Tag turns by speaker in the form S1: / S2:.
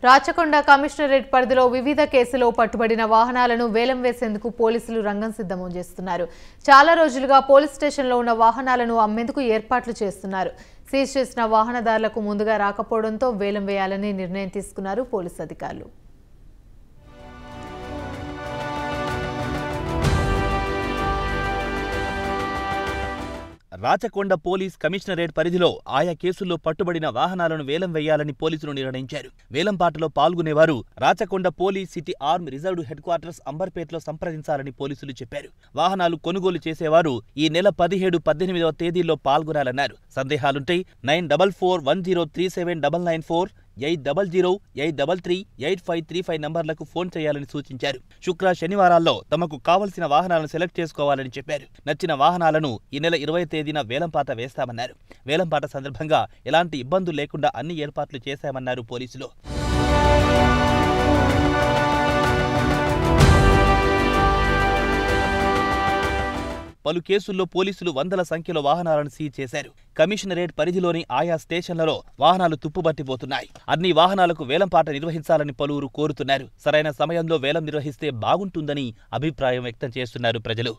S1: Rachakonda commissionerate పరిధిలో వివిధ కేసులో పట్టుబడిన వాహనాలను వేలం వేసేందుకు పోలీసులు రంగం సిద్ధం చేస్తున్నారు. చాలా రోజులుగా పోలీస్ స్టేషన్లో ఉన్న వాహనాలను అమ్మేందుకు ఏర్పాట్లు చేస్తున్నారు. సీజ్ చేసిన వాహనదారులకు ముందుగా రాకపోవడంతో వేలం వేయాలని నిర్ణయం తీసుకున్నారు పోలీసు అధికారులు.
S2: రాచకొండ పోలీస్ కమిషనరేట్ పరిధిలో ఆయా కేసుల్లో పట్టుబడిన వాహనాలను వేలం వేయాలని పోలీసులు నిర్ణయించారు. వేలంపాటలో పాల్గొనేవారు Rachakonda police city arm reserved head quarters అంబర్పేటలో సంప్రదించాలని పోలీసులు చెప్పారు. వాహనాలు కొనుగోలు చేసేవారు ఈ నెల 17, 18వ తేదీల్లో పాల్గొనాలన్నారు. సందేహాలుంటే 9441037994 8008338535 నంబర్లకు ఫోన్ చేయాలని సూచించారు. శుక్ర, శనివారాల్లో తమకు కావలసిన వాహనాలను సెలెక్ట్ చేసుకోవాలని చెప్పారు. నచ్చిన వాహనాలను ఈ నెల 20వ తేదీన వేలంపాట వేస్తామన్నారు. వేలంపాట సందర్భంగా ఎలాంటి ఇబ్బందులు లేకుండా అన్ని ఏర్పాట్లు చేశామన్నారు పోలీసులు. పలు కేసుల్లో పోలీసులు వందల సంఖ్యలో వాహనాలను సీజ్ చేశారు. కమిషనరేట్ పరిధిలోని ఆయా స్టేషన్లలో వాహనాలు తుప్పుబట్టిపోతున్నాయి. అన్ని వాహనాలకు వేలంపాట నిర్వహించాలని పలువురు కోరుతున్నారు. సరైన సమయంలో వేలం నిర్వహిస్తే బాగుంటుందని అభిప్రాయం వ్యక్తం చేస్తున్నారు ప్రజలు.